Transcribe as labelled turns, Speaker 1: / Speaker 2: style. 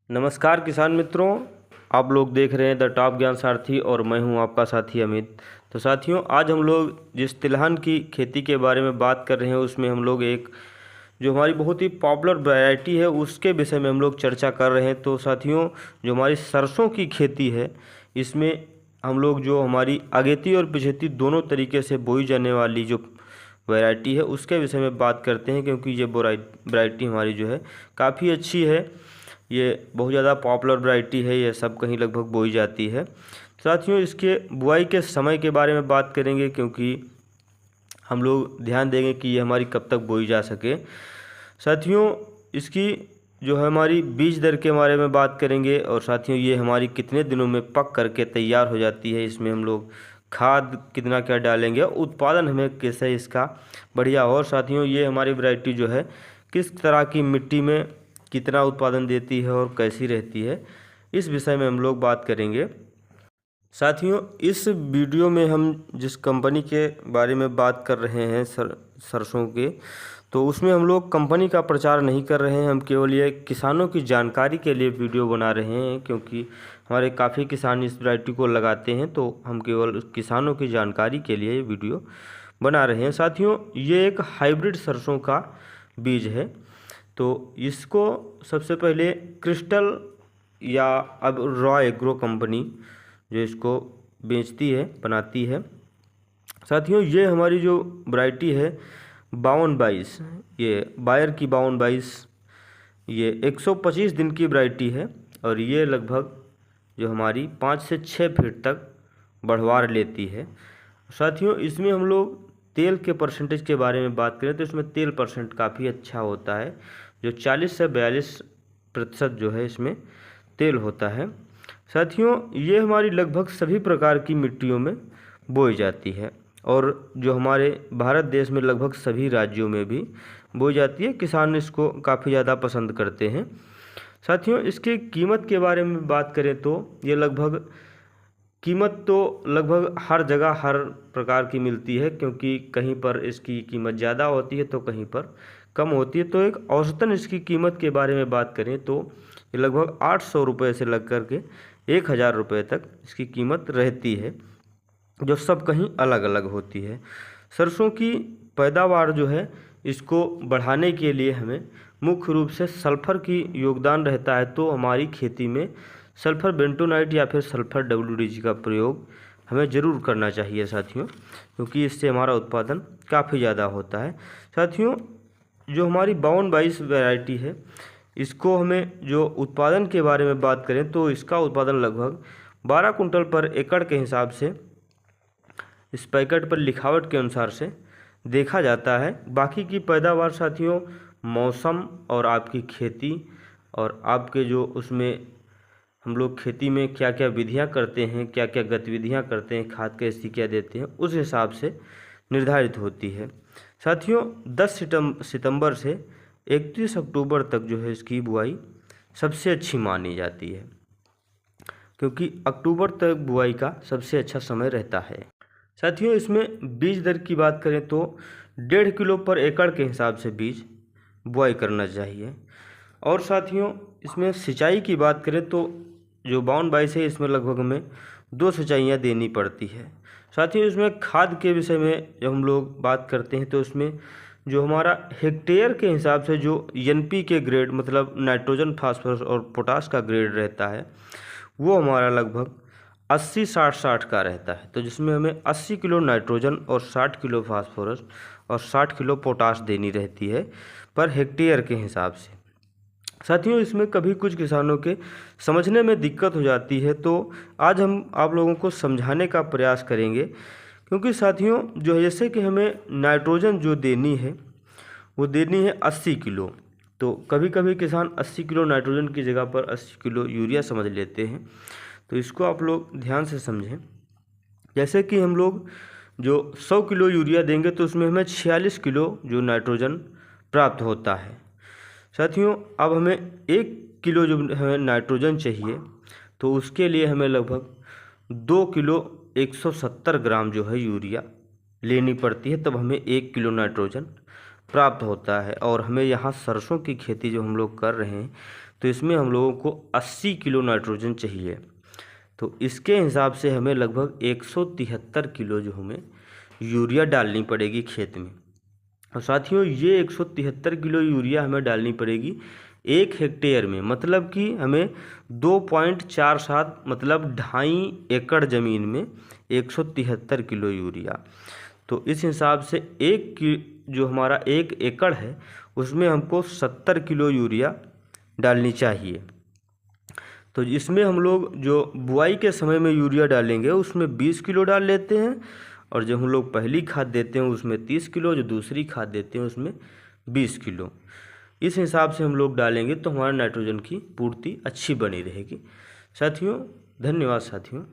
Speaker 1: नमस्कार किसान मित्रों, आप लोग देख रहे हैं द टॉप ज्ञान सारथी और मैं हूं आपका साथी अमित। तो साथियों, आज हम लोग जिस तिलहन की खेती के बारे में बात कर रहे हैं उसमें हम लोग एक जो हमारी बहुत ही पॉपुलर वैरायटी है उसके विषय में हम लोग चर्चा कर रहे हैं। तो साथियों, जो हमारी सरसों की खेती है इसमें हम लोग जो हमारी अगेती और पिछेती दोनों तरीके से बोई जाने वाली जो वैरायटी है उसके विषय में बात करते हैं, क्योंकि ये वैरायटी हमारी जो है काफ़ी अच्छी है। ये बहुत ज़्यादा पॉपुलर वैरायटी है, ये सब कहीं लगभग बोई जाती है। साथियों, इसके बुआई के समय के बारे में बात करेंगे, क्योंकि हम लोग ध्यान देंगे कि ये हमारी कब तक बोई जा सके। साथियों, इसकी जो है हमारी बीज दर के बारे में बात करेंगे, और साथियों ये हमारी कितने दिनों में पक करके तैयार हो जाती है, इसमें हम लोग खाद कितना क्या डालेंगे, उत्पादन हमें कैसे इसका बढ़िया हो। और साथियों, ये हमारी वैरायटी जो है किस तरह की मिट्टी में कितना उत्पादन देती है और कैसी रहती है, इस विषय में हम लोग बात करेंगे। साथियों, इस वीडियो में हम जिस कंपनी के बारे में बात कर रहे हैं सरसों के, तो उसमें हम लोग कंपनी का प्रचार नहीं कर रहे हैं। हम केवल ये किसानों की जानकारी के लिए वीडियो बना रहे हैं, क्योंकि हमारे काफ़ी किसान इस वैरायटी को लगाते हैं, तो हम केवल किसानों की जानकारी के लिए ये वीडियो बना रहे हैं। साथियों, ये एक हाइब्रिड सरसों का बीज है। तो इसको सबसे पहले क्रिस्टल या अब रॉ एग्रो कंपनी जो इसको बेचती है, बनाती है। साथियों, ये हमारी जो वैरायटी है 5222, ये बायर की 5222, ये 125 दिन की वैरायटी है, और ये लगभग जो हमारी 5 से 6 फीट तक बढ़वार लेती है। साथियों, इसमें हम लोग तेल के परसेंटेज के बारे में बात करें तो इसमें तेल परसेंट काफ़ी अच्छा होता है, जो 40 से 42% जो है इसमें तेल होता है। साथियों, ये हमारी लगभग सभी प्रकार की मिट्टियों में बोई जाती है, और जो हमारे भारत देश में लगभग सभी राज्यों में भी बोई जाती है। किसान इसको काफ़ी ज़्यादा पसंद करते हैं। साथियों, इसकी कीमत के बारे में बात करें तो ये कीमत तो लगभग हर जगह हर प्रकार की मिलती है, क्योंकि कहीं पर इसकी कीमत ज़्यादा होती है तो कहीं पर कम होती है। तो एक औसतन इसकी कीमत के बारे में बात करें तो ये लगभग 800 रुपये से लग कर के 1000 रुपये तक इसकी कीमत रहती है, जो सब कहीं अलग अलग होती है। सरसों की पैदावार जो है इसको बढ़ाने के लिए हमें मुख्य रूप से सल्फर की योगदान रहता है। तो हमारी खेती में सल्फर बेंटोनाइट या फिर सल्फर WDG का प्रयोग हमें ज़रूर करना चाहिए साथियों, क्योंकि इससे हमारा उत्पादन काफ़ी ज़्यादा होता है। साथियों, जो हमारी 5222 वैरायटी है, इसको हमें जो उत्पादन के बारे में बात करें तो इसका उत्पादन लगभग 12 कुंटल पर एकड़ के हिसाब से इस पैकेट पर लिखावट के अनुसार से देखा जाता है। बाकी की पैदावार साथियों मौसम और आपकी खेती और आपके जो उसमें हम लोग खेती में क्या क्या विधियां करते हैं, क्या क्या गतिविधियां करते हैं, खाद कैसी क्या देते हैं, उस हिसाब से निर्धारित होती है। साथियों, 10 सितंबर से 31 अक्टूबर तक जो है इसकी बुआई सबसे अच्छी मानी जाती है, क्योंकि अक्टूबर तक बुआई का सबसे अच्छा समय रहता है। साथियों, इसमें बीज दर की बात करें तो 1.5 किलो पर एकड़ के हिसाब से बीज बुआई करना चाहिए। और साथियों, इसमें सिंचाई की बात करें तो जो 5222 है इसमें लगभग हमें 2 सिंचाइयाँ देनी पड़ती है। साथियों, इसमें खाद के विषय में जब हम लोग बात करते हैं तो इसमें जो हमारा हेक्टेयर के हिसाब से जो NP ग्रेड मतलब नाइट्रोजन फास्फोरस और पोटास का ग्रेड रहता है वो हमारा लगभग 80-60-60 का रहता है। तो जिसमें हमें 80 किलो नाइट्रोजन और 60 किलो फास्फोरस और 60 किलो पोटास देनी रहती है पर हेक्टेयर के हिसाब से। साथियों, इसमें कभी कुछ किसानों के समझने में दिक्कत हो जाती है, तो आज हम आप लोगों को समझाने का प्रयास करेंगे। क्योंकि साथियों, जो जैसे कि हमें नाइट्रोजन जो देनी है वो देनी है 80 किलो, तो कभी कभी किसान 80 किलो नाइट्रोजन की जगह पर 80 किलो यूरिया समझ लेते हैं। तो इसको आप लोग ध्यान से समझें। जैसे कि हम लोग जो 100 किलो यूरिया देंगे तो उसमें हमें 46 किलो जो नाइट्रोजन प्राप्त होता है। साथियों, अब हमें 1 किलो जो हमें नाइट्रोजन चाहिए तो उसके लिए हमें लगभग 2 किलो 170 ग्राम जो है यूरिया लेनी पड़ती है, तब हमें 1 किलो नाइट्रोजन प्राप्त होता है। और हमें यहाँ सरसों की खेती जो हम लोग कर रहे हैं तो इसमें हम लोगों को 80 किलो नाइट्रोजन चाहिए। तो इसके हिसाब से हमें लगभग 173 किलो जो हमें यूरिया डालनी पड़ेगी खेत में। और साथियों ये 173 किलो यूरिया हमें डालनी पड़ेगी 1 हेक्टेयर में, मतलब कि हमें 2.47 मतलब 2.5 एकड़ ज़मीन में 173 किलो यूरिया। तो इस हिसाब से जो हमारा 1 एकड़ है उसमें हमको 70 किलो यूरिया डालनी चाहिए। तो इसमें हम लोग जो बुआई के समय में यूरिया डालेंगे उसमें 20 किलो डाल लेते हैं, और जब हम लोग पहली खाद देते हैं उसमें 30 किलो, जो दूसरी खाद देते हैं उसमें 20 किलो। इस हिसाब से हम लोग डालेंगे तो हमारा नाइट्रोजन की पूर्ति अच्छी बनी रहेगी। साथियों धन्यवाद साथियों।